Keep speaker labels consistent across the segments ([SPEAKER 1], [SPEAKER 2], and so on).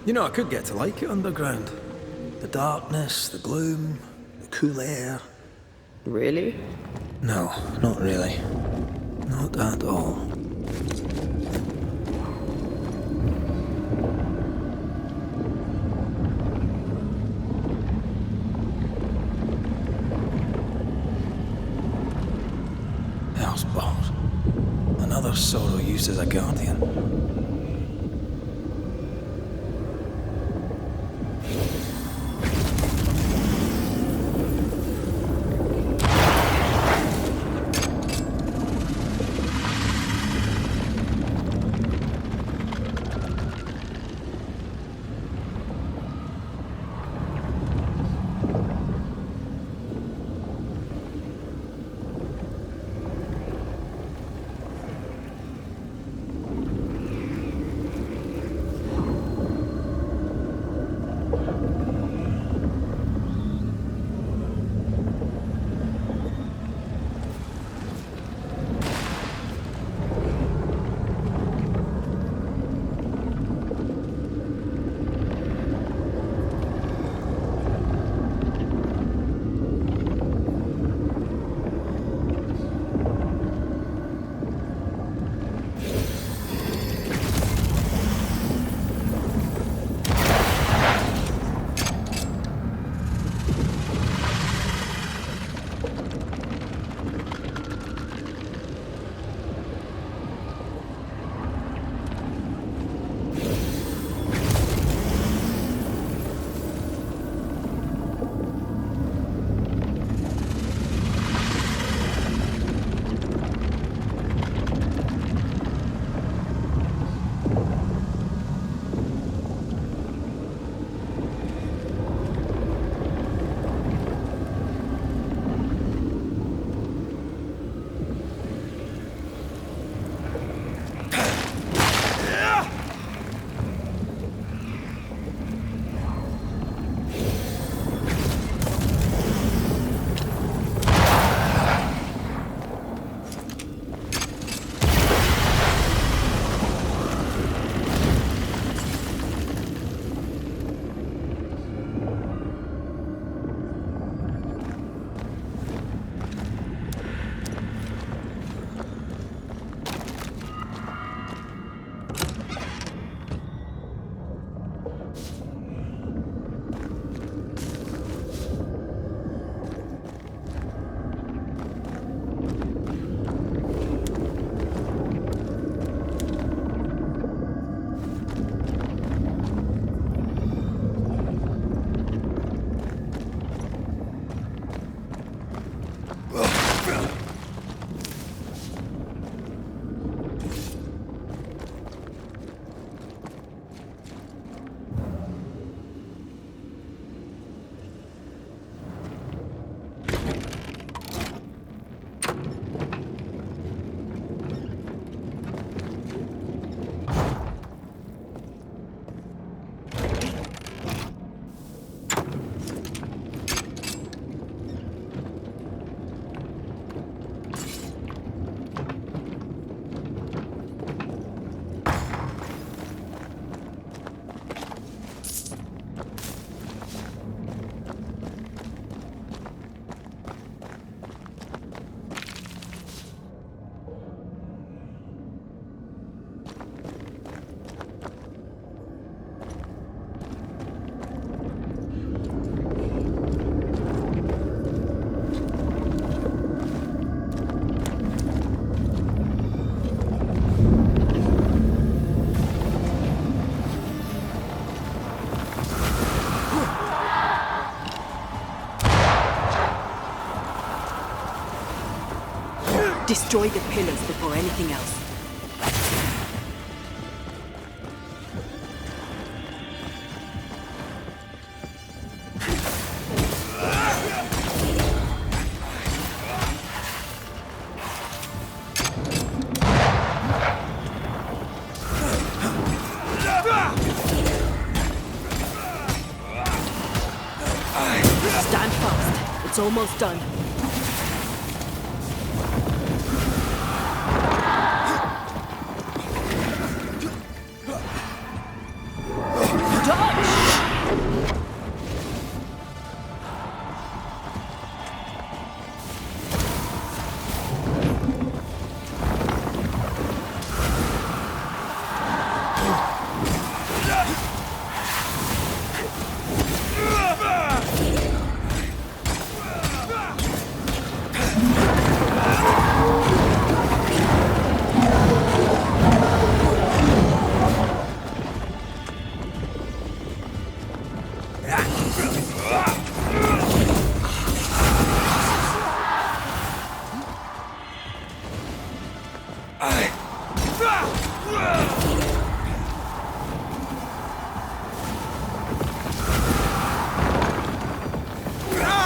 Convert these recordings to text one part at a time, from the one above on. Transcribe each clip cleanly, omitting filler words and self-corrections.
[SPEAKER 1] You know, I could get to like it underground. The darkness, the gloom, the cool air.
[SPEAKER 2] Really?
[SPEAKER 1] No, not really. Not at all. Hellspawn. Another sorrow used as a guardian.
[SPEAKER 2] Destroy the pillars before anything else. Stand fast. It's almost done.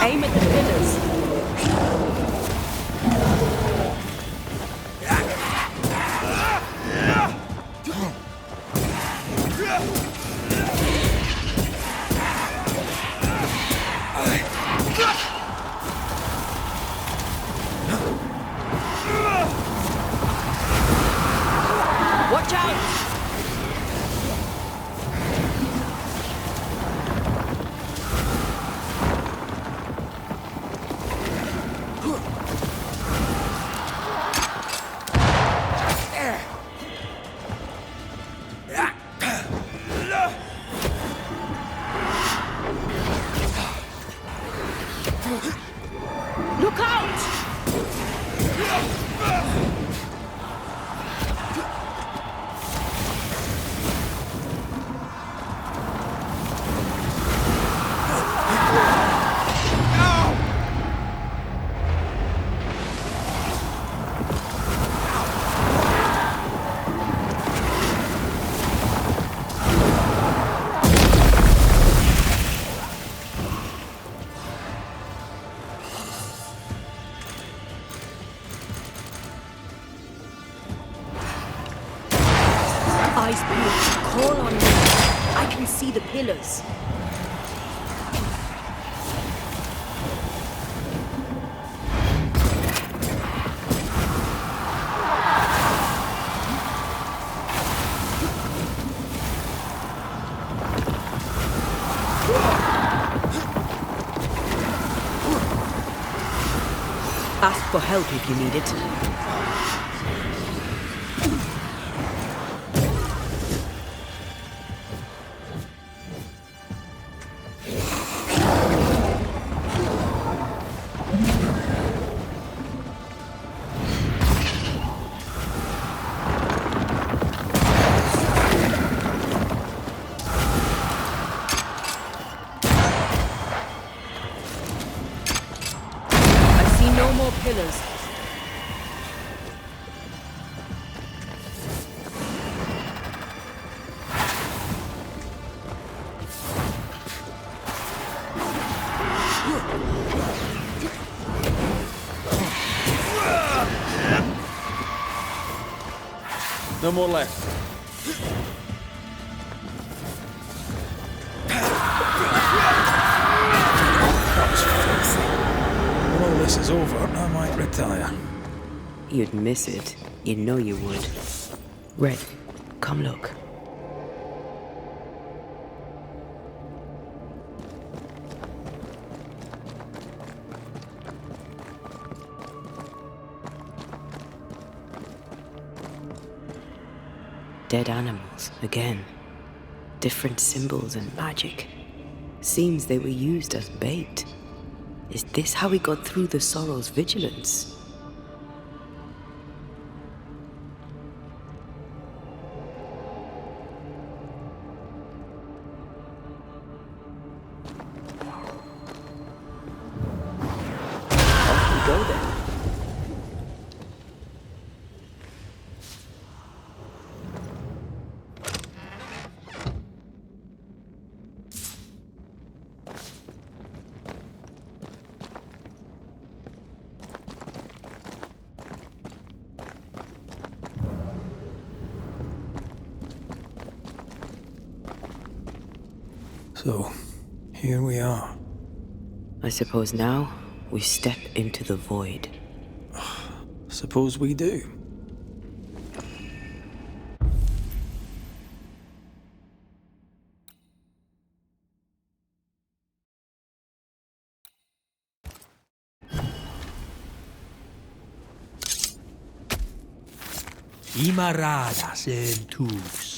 [SPEAKER 2] Aim at the pillars. Watch out! Look out! Eyes peeled. Call on me. I can see the pillars. Ask for help if you need it. No more pillars.
[SPEAKER 3] No more left. When all this is over, I might retire.
[SPEAKER 2] You'd miss it. You know you would. Red, come look. Dead animals, again. Different symbols and magic. Seems they were used as bait. Is this how we got through the Sorrow's vigilance? Off we go then.
[SPEAKER 1] So, here we are.
[SPEAKER 2] I suppose now we step into the void.
[SPEAKER 1] Suppose we do.
[SPEAKER 4] Imaradas en tus.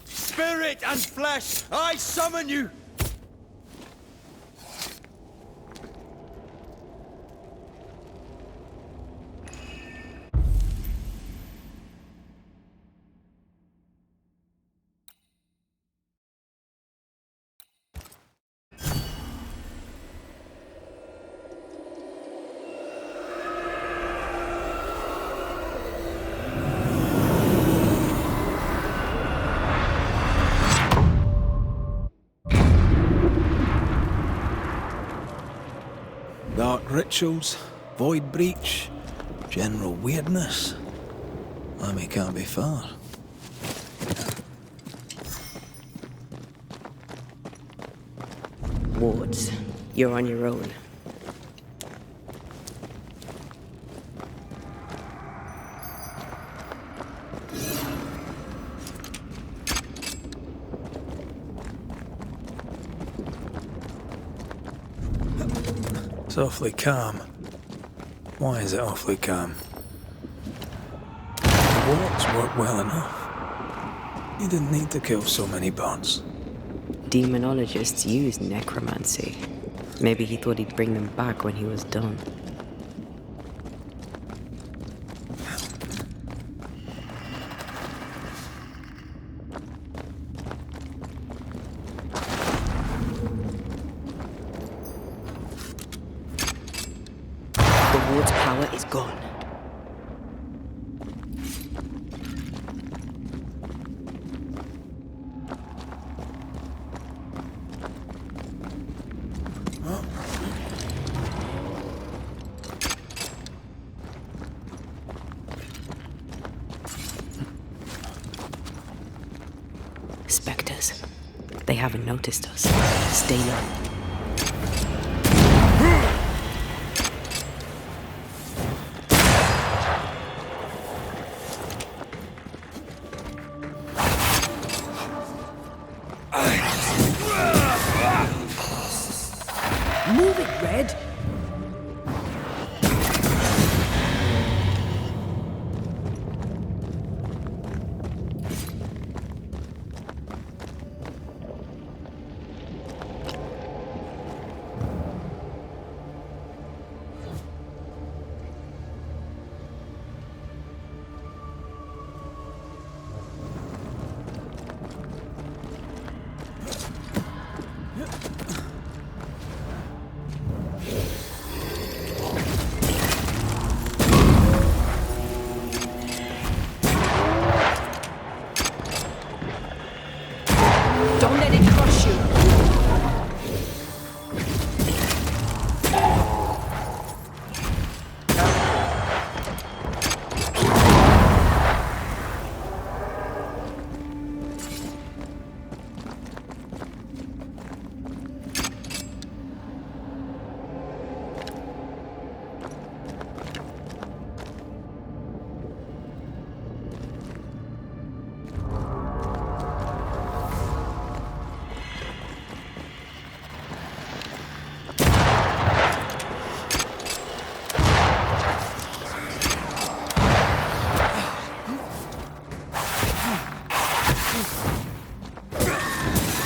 [SPEAKER 4] Spirit and flesh, I summon you!
[SPEAKER 1] Dark rituals, void breach, general weirdness. I can't be far.
[SPEAKER 2] Wards, you're on your own.
[SPEAKER 1] It's awfully calm. Why is it awfully calm? The walks work well enough. You didn't need to kill so many bots.
[SPEAKER 2] Demonologists use necromancy. Maybe he thought he'd bring them back when he was done. The ward's power is gone. Spectres. They haven't noticed us. Stay low. Move it, Red! Don't let it crush you.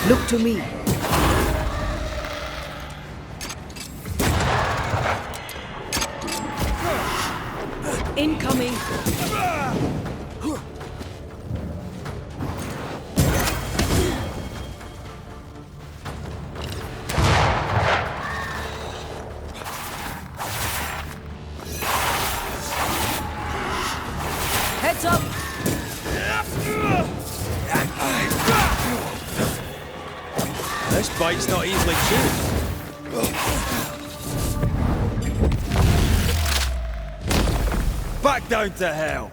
[SPEAKER 2] Look to me. Incoming. Heads up.
[SPEAKER 4] fight's not easily choose. Back down to hell.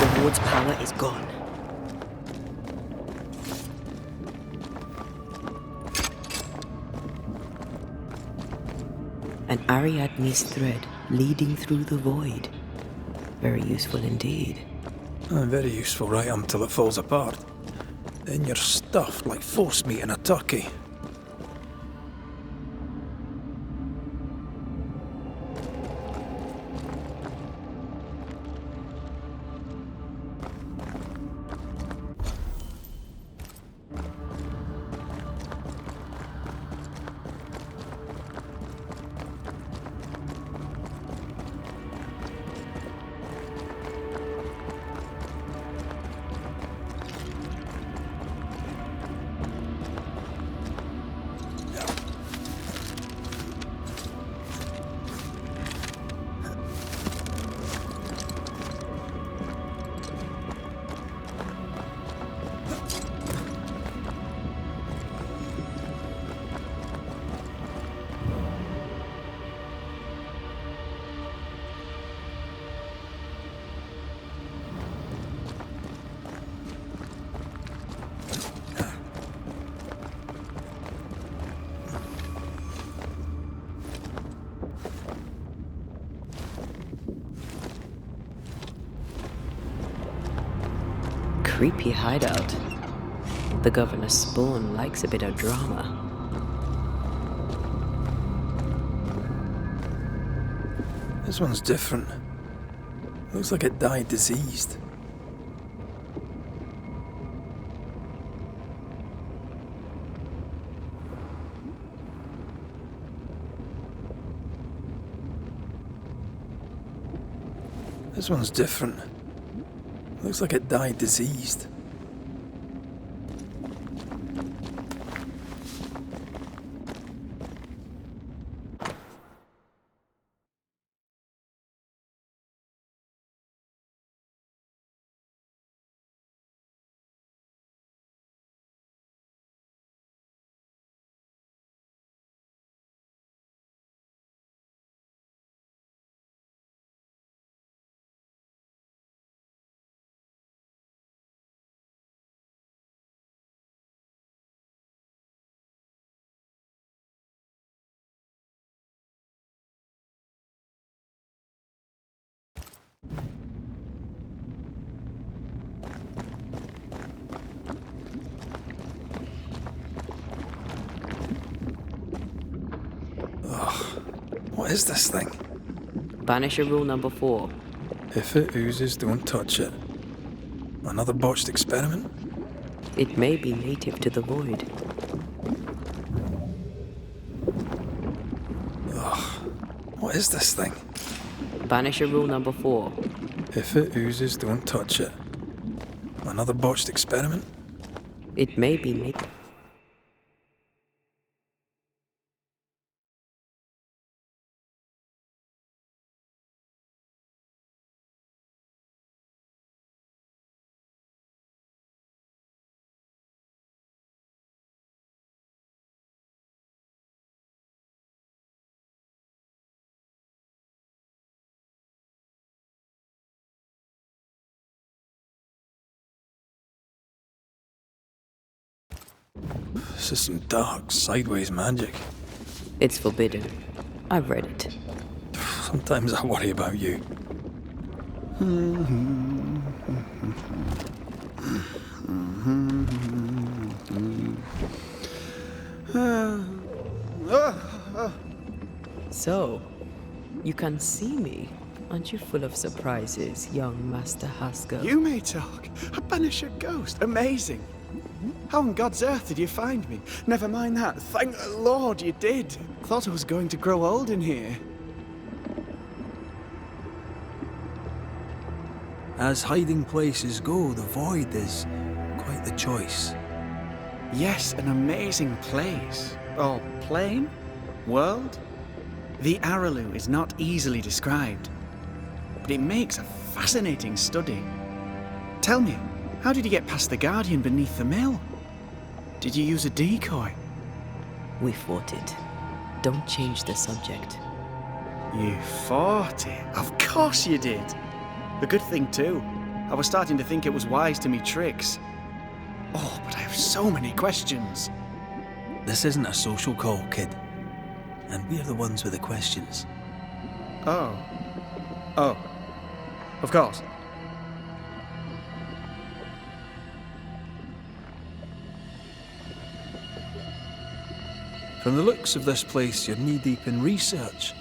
[SPEAKER 2] The ward's power is gone. An Ariadne's thread leading through the void. Very useful indeed.
[SPEAKER 1] Very useful right until it falls apart. Then you're stuffed like force meat in a turkey.
[SPEAKER 2] Creepy hideout. The governor's spawn likes a bit of drama.
[SPEAKER 1] This one's different. Looks like it died diseased. This one's different. Looks like it died diseased. What is this thing?
[SPEAKER 2] Banisher rule number 4.
[SPEAKER 1] If it oozes, don't touch it. Another botched experiment?
[SPEAKER 2] It may be native to the void.
[SPEAKER 1] What is this thing?
[SPEAKER 2] Banisher rule number 4.
[SPEAKER 1] If it oozes, don't touch it. Another botched experiment?
[SPEAKER 2] It may be native.
[SPEAKER 1] This is some dark, sideways magic.
[SPEAKER 2] It's forbidden. I've read it.
[SPEAKER 1] Sometimes I worry about you.
[SPEAKER 2] So, you can see me. Aren't you full of surprises, young Master Haskell?
[SPEAKER 5] You may talk. A Banisher ghost. Amazing. How on God's earth did you find me? Never mind that. Thank the Lord you did. Thought I was going to grow old in here.
[SPEAKER 1] As hiding places go, the Void is quite the choice.
[SPEAKER 5] Yes, an amazing place. Or plane? World? The Araloo is not easily described, but it makes a fascinating study. Tell me, how did you get past the Guardian beneath the mill? Did you use a decoy?
[SPEAKER 2] We fought it. Don't change the subject.
[SPEAKER 5] You fought it? Of course you did. A good thing too. I was starting to think it was wise to me tricks. Oh, but I have so many questions.
[SPEAKER 1] This isn't a social call, kid. And we're the ones with the questions.
[SPEAKER 5] Oh. Oh. Of course.
[SPEAKER 1] From the looks of this place, you're knee-deep in research.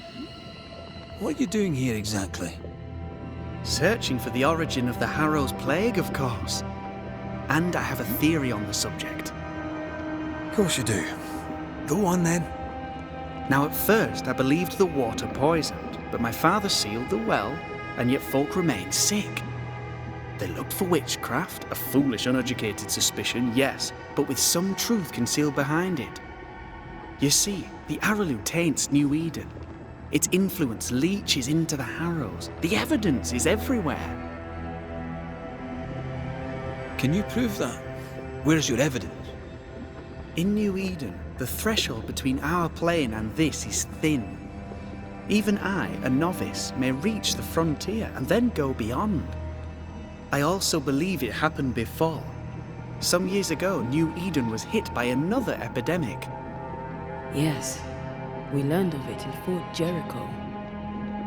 [SPEAKER 1] What are you doing here exactly?
[SPEAKER 5] Searching for the origin of the Harrow's plague, of course. And I have a theory on the subject.
[SPEAKER 1] Of course you do. Go on then.
[SPEAKER 5] Now at first I believed the water poisoned, but my father sealed the well, and yet folk remained sick. They looked for witchcraft, a foolish uneducated suspicion, yes, but with some truth concealed behind it. You see, the Araloo taints New Eden. Its influence leaches into the Harrows. The evidence is everywhere.
[SPEAKER 1] Can you prove that? Where's your evidence?
[SPEAKER 5] In New Eden, the threshold between our plane and this is thin. Even I, a novice, may reach the frontier and then go beyond. I also believe it happened before. Some years ago, New Eden was hit by another epidemic.
[SPEAKER 2] Yes, we learned of it in Fort Jericho.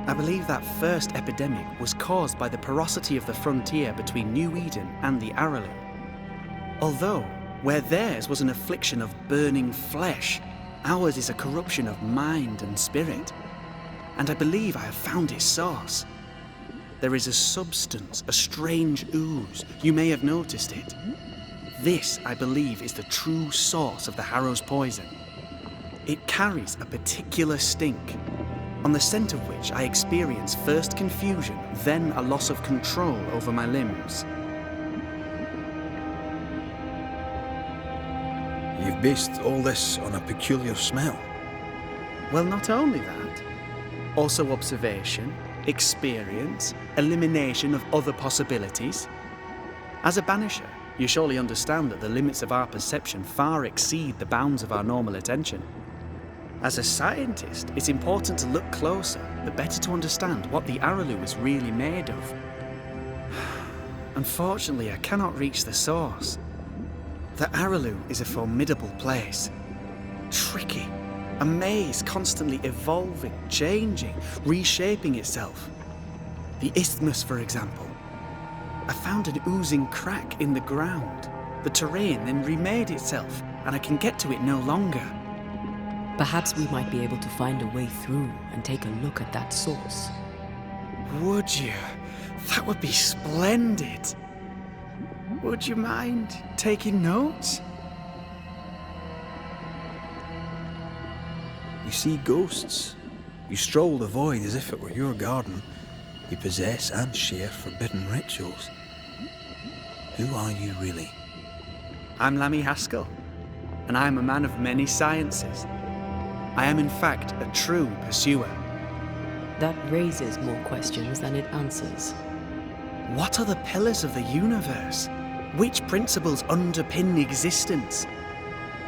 [SPEAKER 5] I believe that first epidemic was caused by the porosity of the frontier between New Eden and the Araloo. Although, where theirs was an affliction of burning flesh, ours is a corruption of mind and spirit. And I believe I have found its source. There is a substance, a strange ooze. You may have noticed it. This, I believe, is the true source of the Harrow's poison. It carries a particular stink, on the scent of which I experience first confusion, then a loss of control over my limbs.
[SPEAKER 1] You've based all this on a peculiar smell.
[SPEAKER 5] Well, not only that, also observation, experience, elimination of other possibilities. As a Banisher, you surely understand that the limits of our perception far exceed the bounds of our normal attention. As a scientist, it's important to look closer, the better to understand what the Araloo is really made of. Unfortunately, I cannot reach the source. The Araloo is a formidable place. Tricky. A maze constantly evolving, changing, reshaping itself. The isthmus, for example. I found an oozing crack in the ground. The terrain then remade itself, and I can get to it no longer.
[SPEAKER 2] Perhaps we might be able to find a way through and take a look at that source.
[SPEAKER 5] Would you? That would be splendid. Would you mind taking notes?
[SPEAKER 1] You see ghosts. You stroll the void as if it were your garden. You possess and share forbidden rituals. Who are you really?
[SPEAKER 5] I'm Lammy Haskell, and I am a man of many sciences. I am in fact a true pursuer.
[SPEAKER 2] That raises more questions than it answers.
[SPEAKER 5] What are the pillars of the universe? Which principles underpin existence?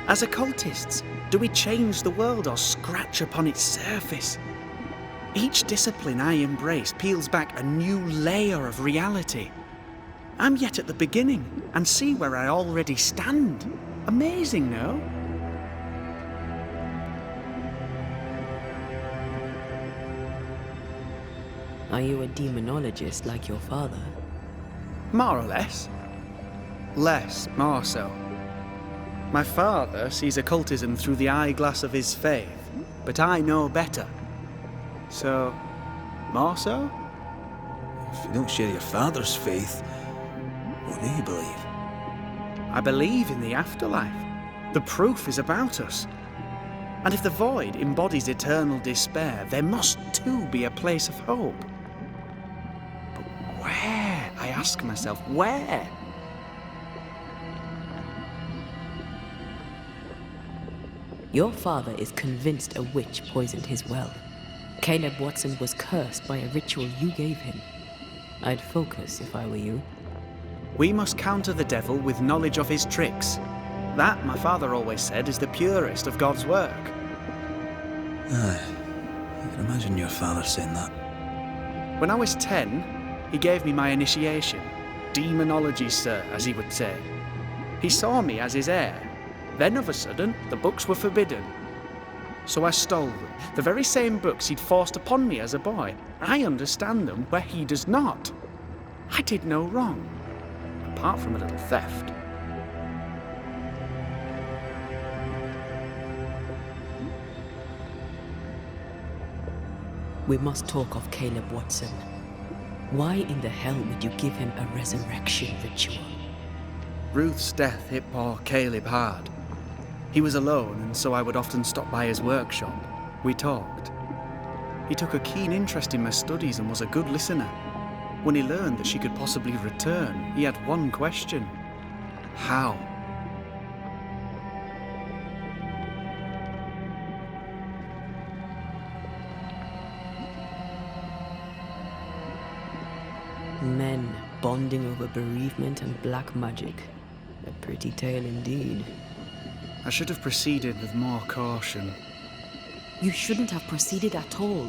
[SPEAKER 5] As occultists, do we change the world or scratch upon its surface? Each discipline I embrace peels back a new layer of reality. I'm yet at the beginning and see where I already stand. Amazing, no?
[SPEAKER 2] Are you a demonologist like your father?
[SPEAKER 5] More or less. Less, more so. My father sees occultism through the eyeglass of his faith, but I know better. So, more so?
[SPEAKER 1] If you don't share your father's faith, what do you believe?
[SPEAKER 5] I believe in the afterlife. The proof is about us. And if the void embodies eternal despair, there must too be a place of hope. But where? I ask myself, where?
[SPEAKER 2] Your father is convinced a witch poisoned his well. Caleb Watson was cursed by a ritual you gave him. I'd focus if I were you.
[SPEAKER 5] We must counter the devil with knowledge of his tricks. That, my father always said, is the purest of God's work.
[SPEAKER 1] Aye, I can imagine your father saying that.
[SPEAKER 5] When I was 10, he gave me my initiation. Demonology, sir, as he would say. He saw me as his heir. Then, of a sudden, the books were forbidden. So I stole them, the very same books he'd forced upon me as a boy. I understand them where he does not. I did no wrong, apart from a little theft.
[SPEAKER 2] We must talk of Caleb Watson. Why in the hell would you give him a resurrection ritual?
[SPEAKER 5] Ruth's death hit poor Caleb hard. He was alone, and so I would often stop by his workshop. We talked. He took a keen interest in my studies and was a good listener. When he learned that she could possibly return, he had one question. How?
[SPEAKER 2] Men bonding over bereavement and black magic. A pretty tale indeed.
[SPEAKER 5] I should have proceeded with more caution.
[SPEAKER 2] You shouldn't have proceeded at all.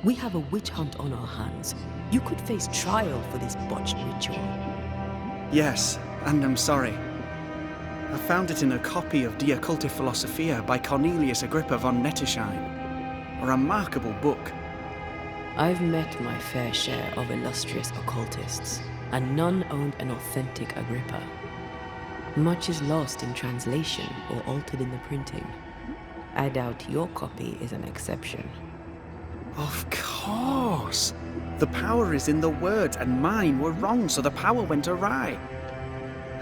[SPEAKER 2] We have a witch hunt on our hands. You could face trial for this botched ritual.
[SPEAKER 5] Yes, and I'm sorry. I found it in a copy of De Occulti Philosophia by Cornelius Agrippa von Nettesheim. A remarkable book.
[SPEAKER 2] I've met my fair share of illustrious occultists, and none owned an authentic Agrippa. Much is lost in translation or altered in the printing. I doubt your copy is an exception.
[SPEAKER 5] Of course! The power is in the words, and mine were wrong, so the power went awry.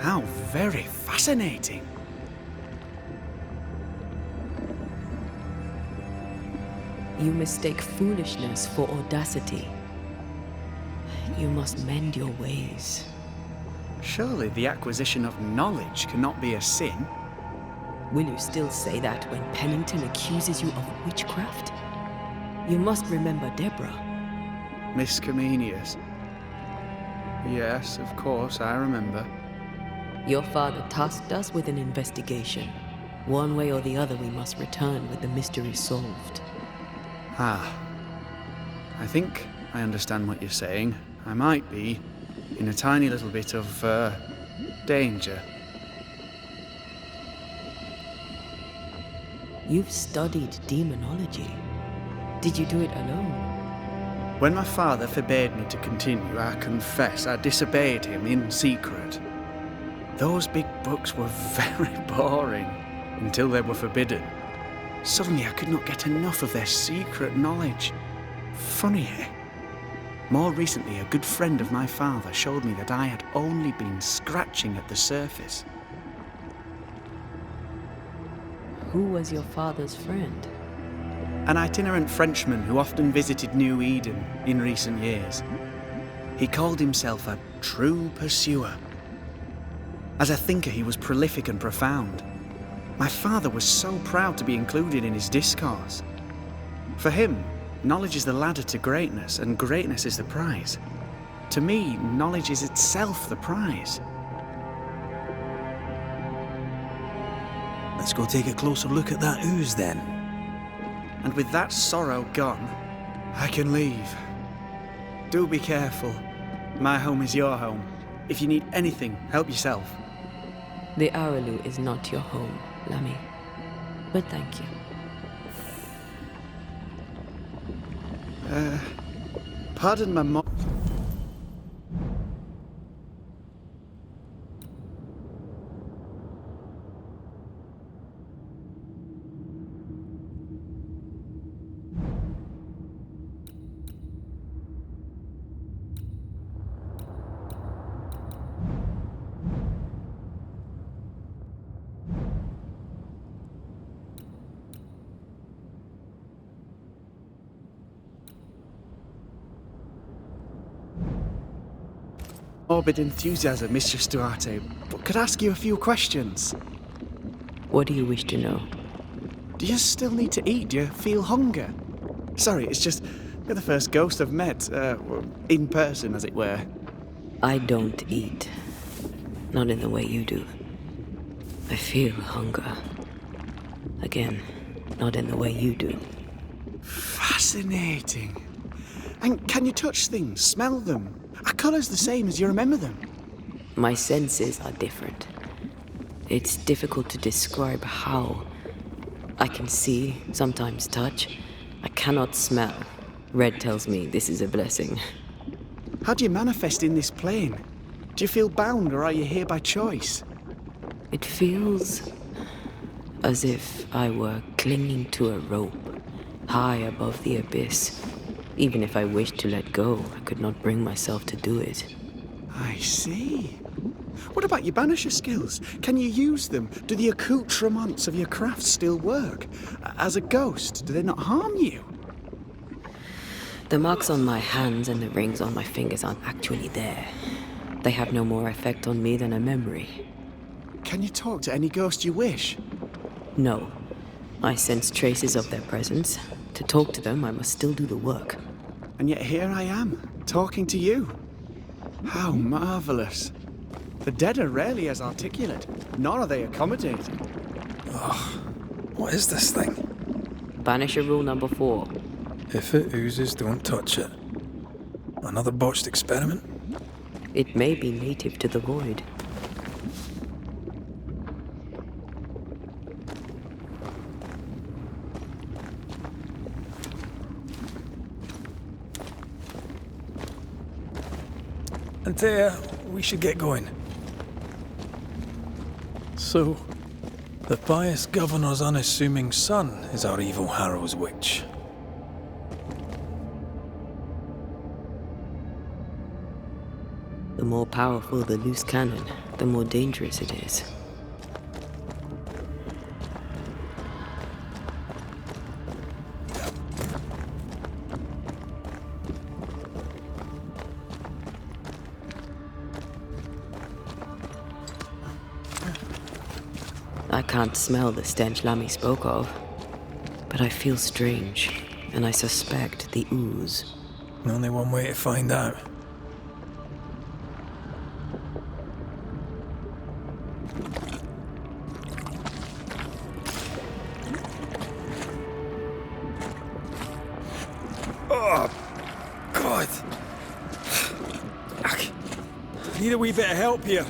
[SPEAKER 5] How very fascinating!
[SPEAKER 2] You mistake foolishness for audacity. You must mend your ways.
[SPEAKER 5] Surely the acquisition of knowledge cannot be a sin.
[SPEAKER 2] Will you still say that when Pennington accuses you of witchcraft? You must remember Deborah.
[SPEAKER 5] Miss Comenius. Yes, of course, I remember.
[SPEAKER 2] Your father tasked us with an investigation. One way or the other, we must return with the mystery solved.
[SPEAKER 5] Ah. I think I understand what you're saying. I might be in a tiny little bit of, danger.
[SPEAKER 2] You've studied demonology. Did you do it alone?
[SPEAKER 5] When my father forbade me to continue, I confess I disobeyed him in secret. Those big books were very boring until they were forbidden. Suddenly I could not get enough of their secret knowledge. Funny, eh? More recently, a good friend of my father showed me that I had only been scratching at the surface.
[SPEAKER 2] Who was your father's friend?
[SPEAKER 5] An itinerant Frenchman who often visited New Eden in recent years. He called himself a true pursuer. As a thinker, he was prolific and profound. My father was so proud to be included in his discourse. For him, knowledge is the ladder to greatness, and greatness is the prize. To me, knowledge is itself the prize.
[SPEAKER 1] Let's go take a closer look at that ooze then.
[SPEAKER 5] And with that sorrow gone, I can leave. Do be careful. My home is your home. If you need anything, help yourself.
[SPEAKER 2] The Araloo is not your home, Lammy. But thank you.
[SPEAKER 5] Pardon my morbid enthusiasm, Mistress Duarte, but could I ask you a few questions?
[SPEAKER 2] What do you wish to know?
[SPEAKER 5] Do you still need to eat? Do you feel hunger? Sorry, it's just you're the first ghost I've met, in person, as it were.
[SPEAKER 2] I don't eat. Not in the way you do. I feel hunger. Again, not in the way you do.
[SPEAKER 5] Fascinating. And can you touch things, smell them? Are colours the same as you remember them?
[SPEAKER 2] My senses are different. It's difficult to describe how. I can see, sometimes touch. I cannot smell. Red tells me this is a blessing.
[SPEAKER 5] How do you manifest in this plane? Do you feel bound, or are you here by choice?
[SPEAKER 2] It feels as if I were clinging to a rope, high above the abyss. Even if I wished to let go, I could not bring myself to do it.
[SPEAKER 5] I see. What about your banisher skills? Can you use them? Do the accoutrements of your craft still work? As a ghost, do they not harm you?
[SPEAKER 2] The marks on my hands and the rings on my fingers aren't actually there. They have no more effect on me than a memory.
[SPEAKER 5] Can you talk to any ghost you wish?
[SPEAKER 2] No. I sense traces of their presence. To talk to them, I must still do the work.
[SPEAKER 5] And yet here I am, talking to you. How marvellous. The dead are rarely as articulate, nor are they accommodating.
[SPEAKER 3] What is this thing?
[SPEAKER 2] Banisher rule number 4.
[SPEAKER 3] If it oozes, don't touch it. Another botched experiment?
[SPEAKER 2] It may be native to the void.
[SPEAKER 3] Antea, we should get going. So, the pious governor's unassuming son is our evil Harrow's witch.
[SPEAKER 2] The more powerful the loose cannon, the more dangerous it is. I can't smell the stench Lamy spoke of, but I feel strange, and I suspect the ooze.
[SPEAKER 3] Only one way to find out.
[SPEAKER 4] Oh, God. I need a wee bit of help here.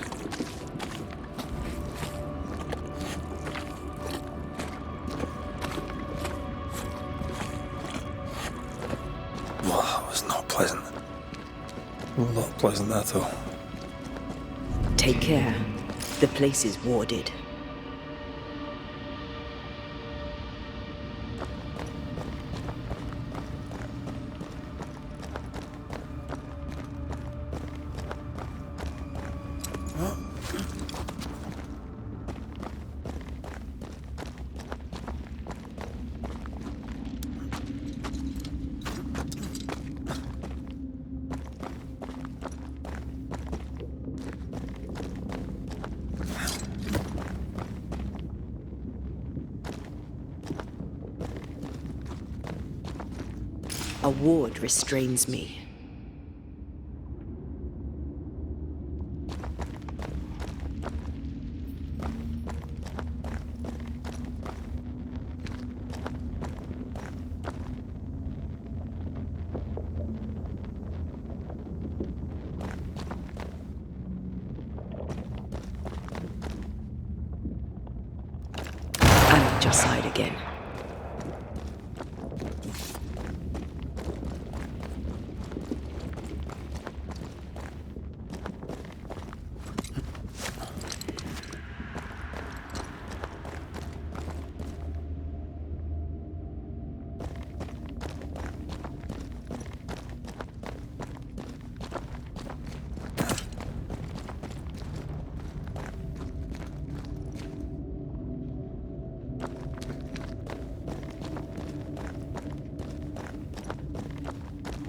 [SPEAKER 3] Well, that was not pleasant. Well, not pleasant at all.
[SPEAKER 2] Take care. The place is warded. A ward restrains me. I'm at your side again.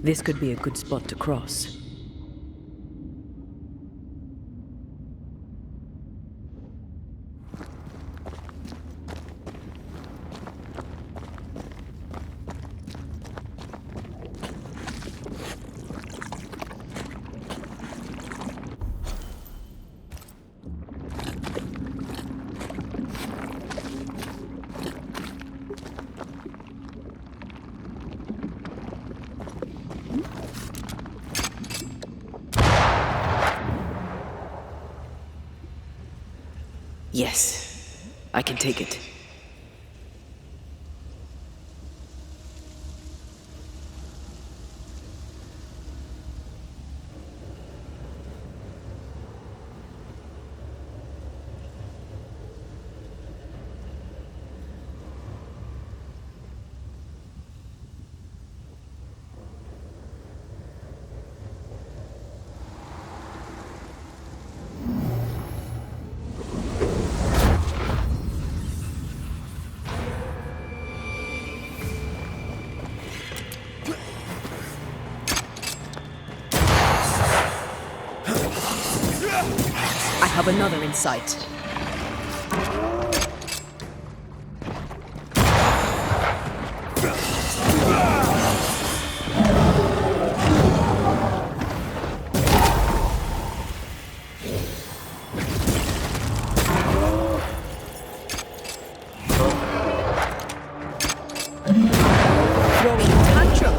[SPEAKER 2] This could be a good spot to cross. Yes, I can take it. I have another in sight. Throwing tantrum.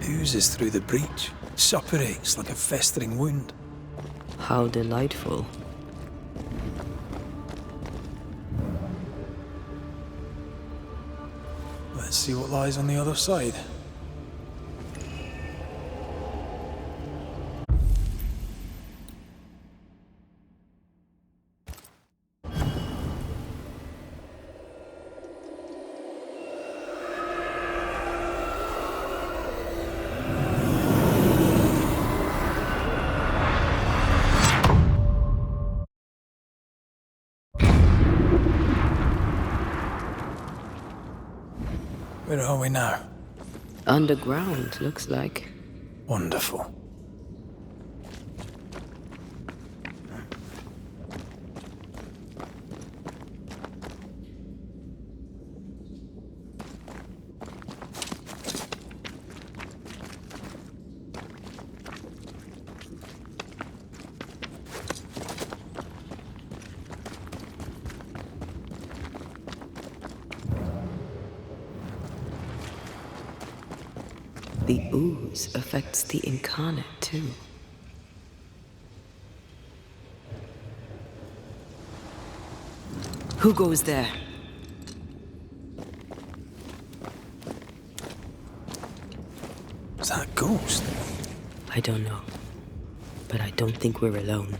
[SPEAKER 3] Oozes through the breach, suppurates like a festering wound.
[SPEAKER 2] How delightful.
[SPEAKER 3] Let's see what lies on the other side. Where are we now?
[SPEAKER 2] Underground, looks like.
[SPEAKER 3] Wonderful.
[SPEAKER 2] The ooze affects the incarnate too. Who goes there?
[SPEAKER 3] Is that a ghost?
[SPEAKER 2] I don't know. But I don't think we're alone.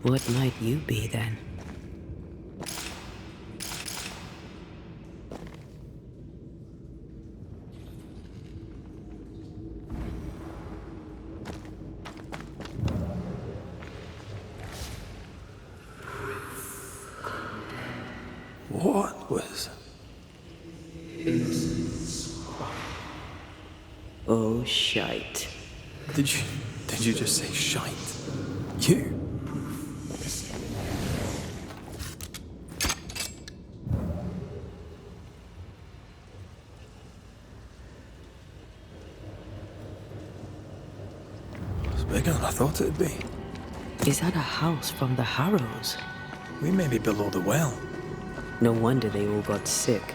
[SPEAKER 2] What might you be then?
[SPEAKER 3] What was...
[SPEAKER 2] Oh, shite.
[SPEAKER 3] Did Did you just say shite? You? It's bigger than I thought it'd be.
[SPEAKER 2] Is that a house from the Harrows?
[SPEAKER 3] We may be below the well.
[SPEAKER 2] No wonder they all got sick.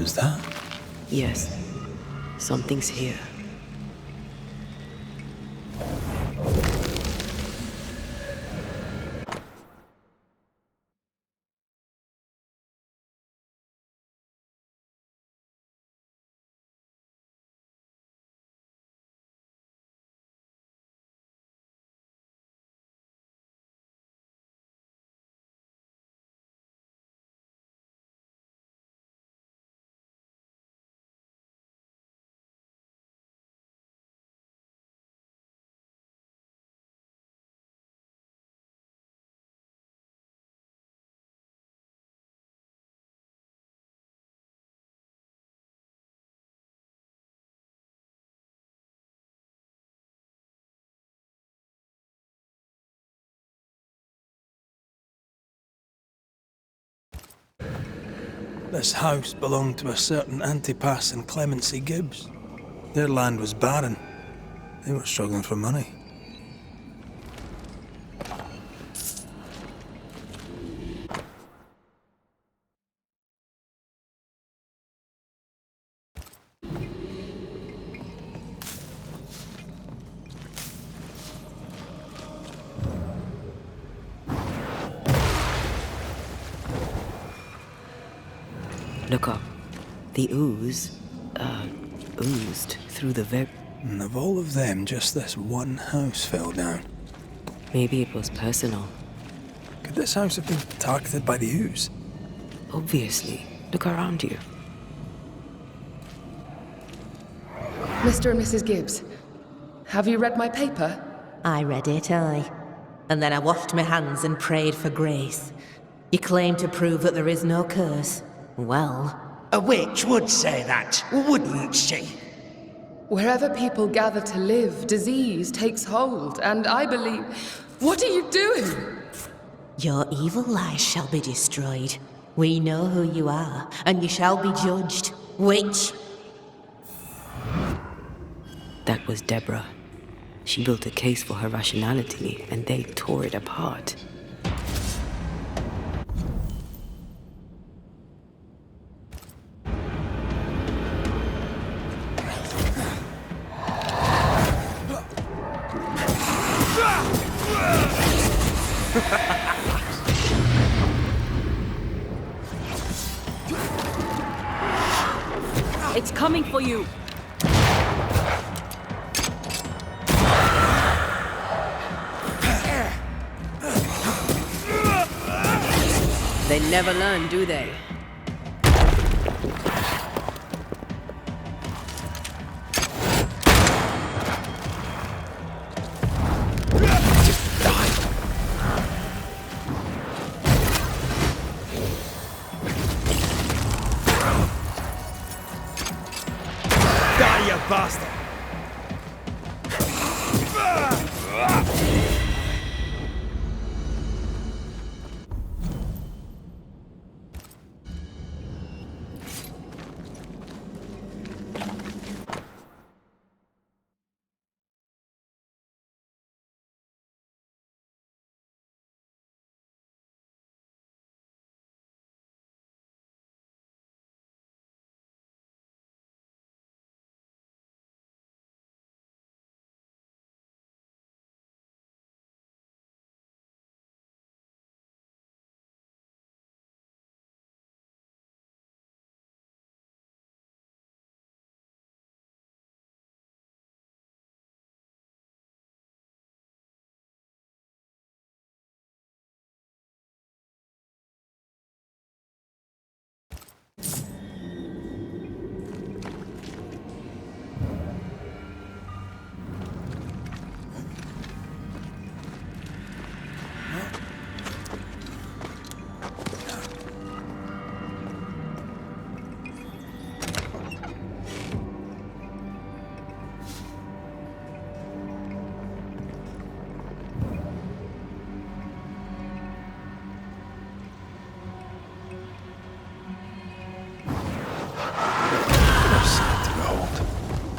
[SPEAKER 3] Who's that?
[SPEAKER 2] Yes, something's here.
[SPEAKER 3] This house belonged to a certain Antipas and Clemency Gibbs. Their land was barren. They were struggling for money.
[SPEAKER 2] Look up. The ooze, oozed through the
[SPEAKER 3] And of all of them, just this one house fell down.
[SPEAKER 2] Maybe it was personal.
[SPEAKER 3] Could this house have been targeted by the ooze?
[SPEAKER 2] Obviously. Look around you.
[SPEAKER 6] Mr. and Mrs. Gibbs, have you read my paper?
[SPEAKER 7] I read it, aye. And then I washed my hands and prayed for grace. You claim to prove that there is no curse. Well,
[SPEAKER 8] a witch would say that, wouldn't she?
[SPEAKER 6] Wherever people gather to live, disease takes hold, and I believe... What are you doing?
[SPEAKER 7] your evil lies shall be destroyed. We know who you are, and you shall be judged. Witch!
[SPEAKER 2] That was Deborah. She built a case for her rationality, and they tore it apart.
[SPEAKER 9] It's coming for you!
[SPEAKER 2] They never learn, do they?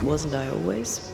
[SPEAKER 2] Wasn't I always?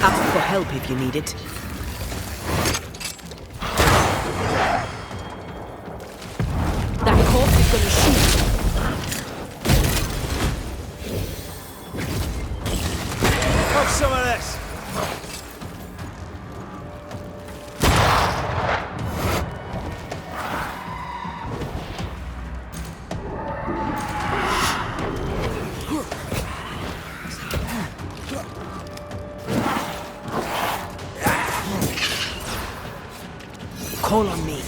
[SPEAKER 2] Ask for help if you need it. That corpse is gonna shoot.
[SPEAKER 4] Have some of this!
[SPEAKER 2] Call on me.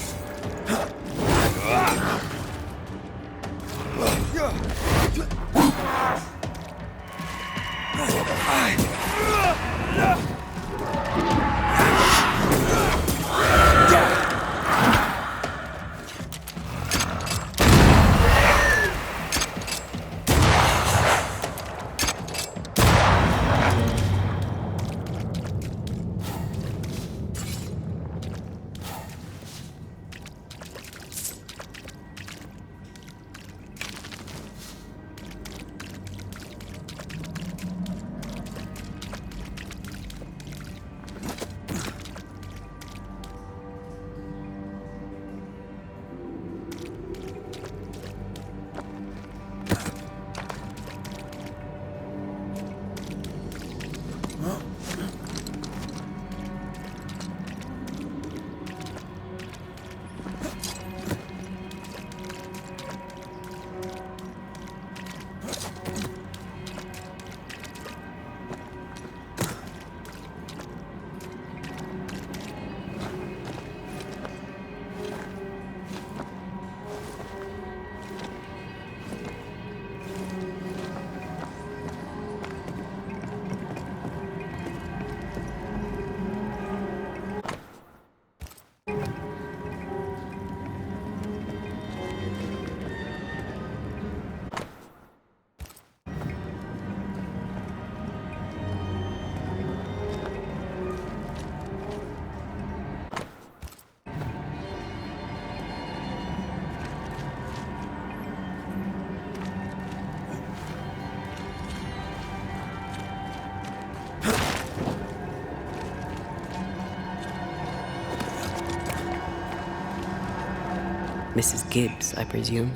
[SPEAKER 2] Mrs. Gibbs, I presume.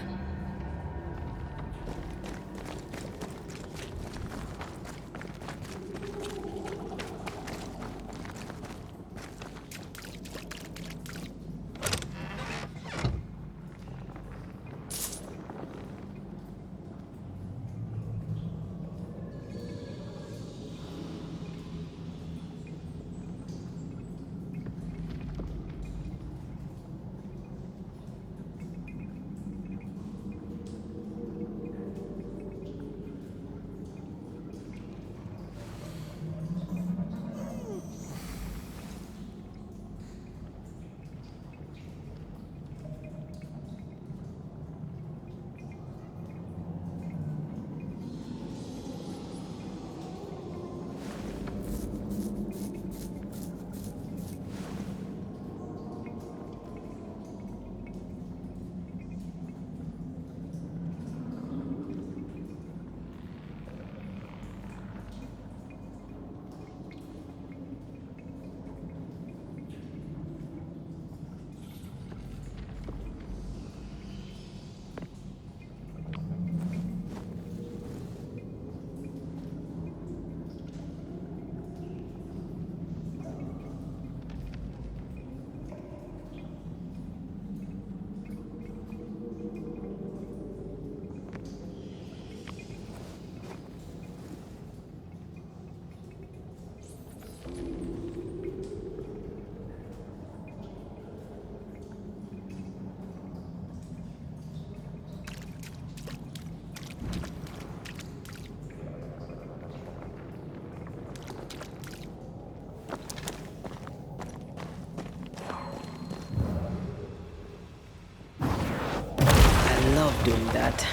[SPEAKER 2] doing that.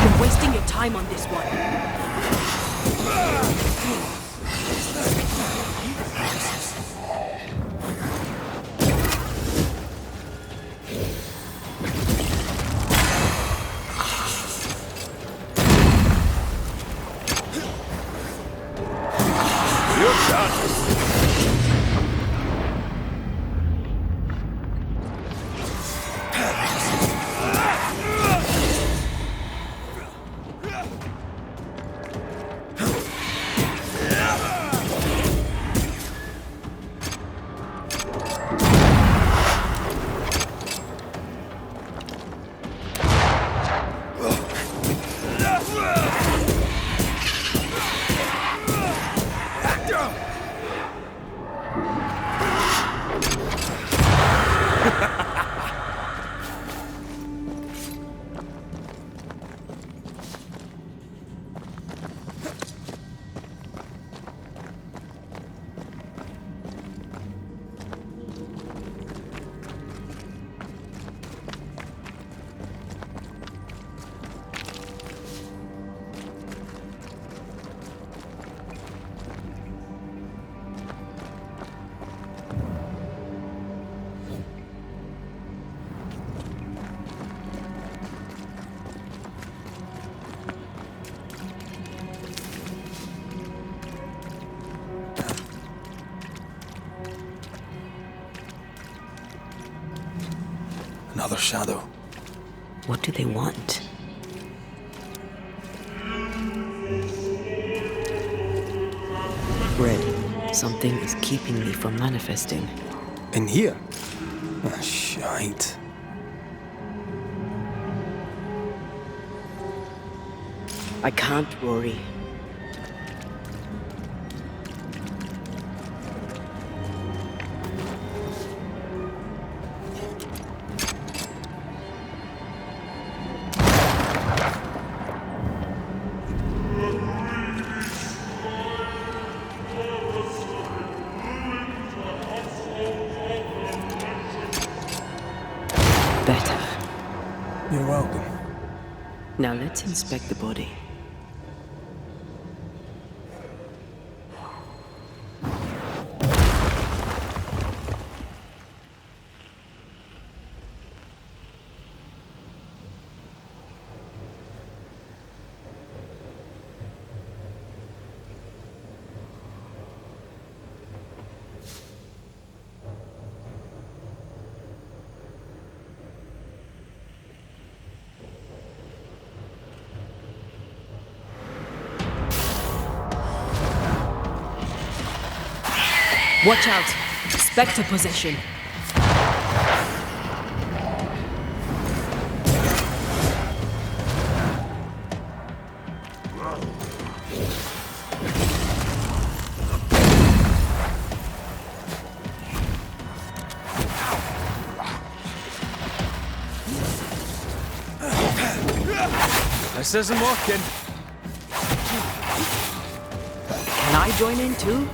[SPEAKER 9] You're wasting your time on this one.
[SPEAKER 3] Another shadow.
[SPEAKER 2] What do they want? Red, something is keeping me from manifesting.
[SPEAKER 3] In here? Ah, shite.
[SPEAKER 2] I can't, Rory. Better.
[SPEAKER 3] You're welcome.
[SPEAKER 2] Now let's inspect the body.
[SPEAKER 9] Watch out! Spectre possession.
[SPEAKER 4] This isn't working.
[SPEAKER 2] Can I join in too?